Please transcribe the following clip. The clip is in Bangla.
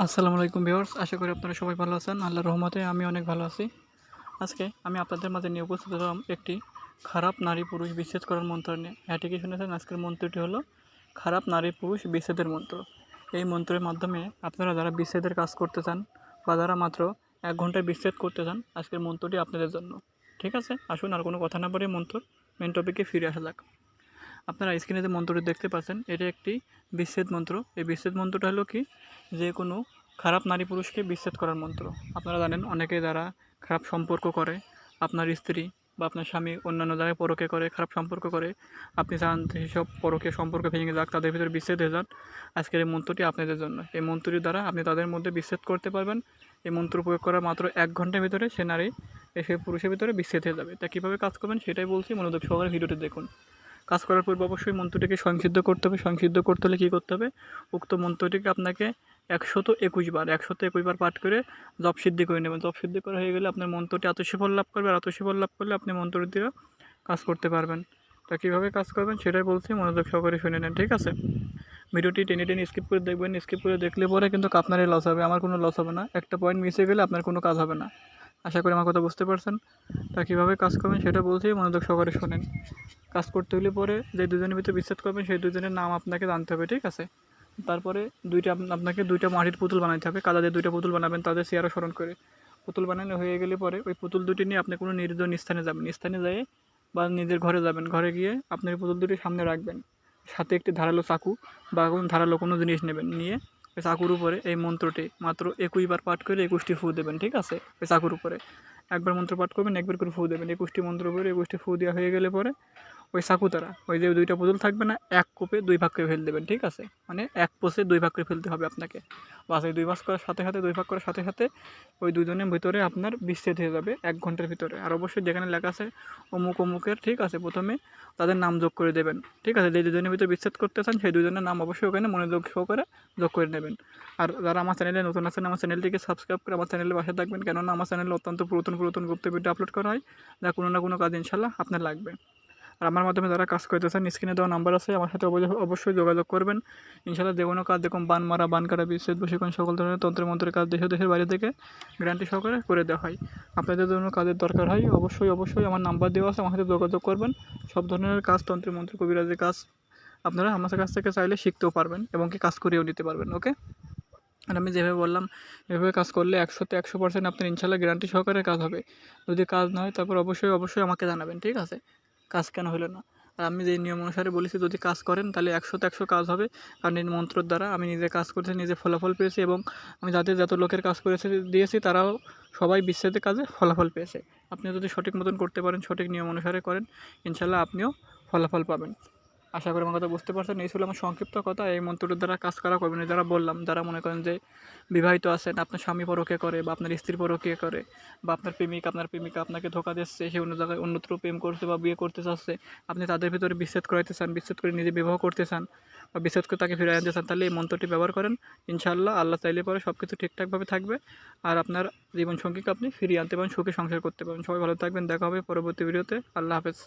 আসসালামু আলাইকুম ভিউয়ার্স, আশা করি আপনারা সবাই ভালো আছেন। আল্লাহর রহমতে আমি অনেক ভালো আছি। আজকে আমি আপনাদের মাঝে নিয়ে উপস্থিত হলাম একটি খারাপ নারী পুরুষ বিচ্ছেদ করার মন্ত্র নিয়ে। হ্যাঁ, ঠিকই শুনেছেন, আজকের মন্ত্রটি হলো খারাপ নারী পুরুষ বিচ্ছেদের মন্ত্র। এই মন্ত্রের মাধ্যমে আপনারা যারা বিচ্ছেদের কাজ করতে চান বা যারা মাত্র 1 ঘন্টায় বিচ্ছেদ করতে চান, আজকের মন্ত্রটি আপনাদের জন্য। ঠিক আছে, আসুন আর কোনো কথা না বলে মেন টপিকে ফিরে আসা যাক। আপনারা স্ক্রিনে যে মন্ত্রটি দেখতে পাচ্ছেন, এটি একটি বিচ্ছেদ মন্ত্র। এই বিচ্ছেদ মন্ত্রটা হলো কি, যে কোনো খারাপ নারী পুরুষকে বিচ্ছেদ করার মন্ত্র। আপনারা জানেন, অনেকে যারা খারাপ সম্পর্ক করে, আপনার স্ত্রী বা আপনার স্বামী অন্যান্য জায়গায় পরকে করে, খারাপ সম্পর্ক করে, আপনি চান সেসব পরকে সম্পর্ক ভেঙে যাক, তাদের ভিতরে বিচ্ছেদ হয়ে যান। আজকের এই মন্ত্রটি আপনাদের জন্য। এই মন্ত্রটির দ্বারা আপনি তাদের মধ্যে বিচ্ছেদ করতে পারবেন। এই মন্ত্র প্রয়োগ করার মাত্র 1 ঘন্টার ভিতরে সে নারী সে পুরুষের ভিতরে বিচ্ছেদ হয়ে যাবে। তা কীভাবে কাজ করবেন সেটাই বলছি, মনোযোগ সহকারে ভিডিওটি দেখুন। কাজ করার পূর্বে অবশ্যই মন্ত্রটিকে সংসিদ্ধ করতে হবে। সংসিদ্ধ করতে হলে কী করতে হবে, উক্ত মন্ত্রটিকে আপনাকে 121 বার পাঠ করে জপ সিদ্ধি করে নেবেন। জপ সিদ্ধি করা হয়ে গেলে আপনার মন্ত্রটি আত্মসফল লাভ করবে, আর আত্মসফল লাভ করলে আপনি মন্ত্রটি দিয়ে কাজ করতে পারবেন। তা কীভাবে কাজ করবেন সেটাই বলছি, মনোযোগ সহকারে শুনে নেন। ঠিক আছে, ভিডিওটি টেনে টেনে স্কিপ করে দেখবেন। স্কিপ করে দেখলে পরে কিন্তু আপনারই লস হবে, আমার কোনো লস হবে না। একটা পয়েন্ট মিস হয়ে গেলে আপনার কোনো কাজ হবে না। আশা করি আমার কথা বুঝতে পারছেন। তা কীভাবে কাজ করবেন সেটা বলছি, মনোযোগ সহকারে শোনেন। কাজ করতে হলে পরে যে দুজনের ভিতরে বিচ্ছেদ করবেন সেই দুজনের নাম আপনাকে জানতে হবে। ঠিক আছে, তারপরে আপনাকে দুইটা মাটির পুতুল বানাইতে হবে। কাদা দিয়ে 2টা পুতুল বানাবেন, তাদের চেহারা স্মরণ করে। পুতুল বানানো হয়ে গেলে পরে ওই পুতুল দুটি নিয়ে আপনি কোনো নির্জন স্থানে যাবেন। স্থানে যেয়ে বা নিজের ঘরে যাবেন, ঘরে গিয়ে আপনি পুতুল দুটি সামনে রাখবেন। সাথে একটি ধারালো চাকু বা কোনো ধারালো কোনো জিনিস নেবেন, নিয়ে ওই চাকুর উপরে এই মন্ত্রটি মাত্র 21 বার পাঠ করে 21টি ফু দেবেন। ঠিক আছে, ওই চাকুর উপরে একবার মন্ত্র পাঠ করবেন, একবার করে ফু দেবেন। 21টি মন্ত্র উপরে 21টি ফু দেওয়া হয়ে গেলে পরে ওই চাকু দ্বারা ওই যে 2টা পুতুল থাকবে না, এক কোপে 2 ভাগ করে ফেলে দেবেন। ঠিক আছে, মানে এক পোষে 2 ভাগ করে ফেলতে হবে আপনাকে। বাস এই 2 ভাগ করার সাথে সাথে 2 ভাগ করার সাথে সাথে ওই দুজনের ভিতরে আপনার বিচ্ছেদ হয়ে যাবে 1 ঘন্টার ভিতরে। আর অবশ্যই যেখানে লেখা আছে অমুক অমুকের, ঠিক আছে, প্রথমে তাদের নাম যোগ করে দেবেন। ঠিক আছে, যে দুজনের ভিতরে বিচ্ছেদ করতে চান সেই দুজনের নাম অবশ্যই ওখানে মনোযোগ সহকারে যোগ করে নেবেন। আর যারা আমার চ্যানেলে নতুন আছেন, আমার চ্যানেলটিকে সাবস্ক্রাইব করে আমার চ্যানেলের পাশে থাকবেন, কেননা আমার চ্যানেলে অত্যন্ত পুরাতন গুপ্ত ভিডিও আপলোড করা হয়, যা কোনো না কোনো কাজ ইনশাল্লাহ আপনার লাগবে। আর আমার মাধ্যমে যারা কাজ করতে চান, স্ক্রিনে দেওয়া নাম্বার আছে, আমার সাথে অবশ্যই যোগাযোগ করবেন। ইনশাল্লাহ যে কোনো কাজ, দেখুন বান মারা, বান কাটা, বিচ্ছেদ, বশীকরণ, সকল ধরনের তন্ত্রের কাজ দেশের বাইরে থেকে গ্যারান্টি সহকারে করে দেওয়া হয়। আপনাদের জন্য কাজের দরকার হয়, অবশ্যই আমার নাম্বার দেওয়া আছে, আমার সাথে যোগাযোগ করবেন। সব ধরনের কাজ, তন্ত্র কবিরাজের কাজ আপনারা আমার কাছ থেকে চাইলে শিখতেও পারবেন এবং কি কাজ করিয়েও নিতে পারবেন। ওকে, আর আমি যেভাবে বললাম এভাবে কাজ করলে 100% আপনার ইনশাল্লাহ গ্যারান্টি সহকারে কাজ হবে। যদি কাজ না হয় তারপর অবশ্যই আমাকে জানাবেন। ঠিক আছে, কাজ কেন হলো না। আর আমি যে নিয়ম অনুসারে বলেছি যদি কাজ করেন তাহলে 100-100 কাজ হবে। কারণ এই মন্ত্রর দ্বারা আমি নিজে কাজ করেছি, নিজে ফলাফল পেয়েছি, এবং আমি যত লোকের কাজ করেছে দিয়েছি তারাও সবাই বিচ্ছেদের কাজে ফলাফল পেয়েছে। আপনি যদি সঠিক মতন করতে পারেন, সঠিক নিয়ম অনুসারে করেন, ইনশাল্লাহ আপনিও ফলাফল পাবেন। আশা করি আমার কথা বুঝতে পারছেন। এই ছিল আমার সংক্ষিপ্ত কথা। এই মন্ত্রটার দ্বারা কাজ করা করবেন। যারা বললাম, যারা মনে করেন যে বিবাহিত আছেন, আপনার স্বামী পরকে করে বা আপনার স্ত্রী পরকে করে, বা আপনার প্রেমিকা আপনাকে ধোকা দিচ্ছে, সে অন্য জায়গায় অন্যত্র প্রেম করছে বা বিয়ে করতে চাচ্ছে, আপনি তাদের ভিতরে বিচ্ছেদ করাইতে চান, বিচ্ছেদ করে নিজে বিবাহ করতে চান বা বিচ্ছেদ করে তাকে ফিরে আনতে চান, তাহলে এই মন্ত্রটি ব্যবহার করেন। ইনশাআল্লাহ আল্লাহ চাইলে পরে সব কিছু ঠিকঠাকভাবে থাকবে, আর আপনার জীবনসঙ্গীকে আপনি ফিরিয়ে আনতে পারেন, সুখে সংসার করতে পারেন। সবাই ভালো থাকবেন, দেখা হবে পরবর্তী ভিডিওতে। আল্লাহ হাফেজ।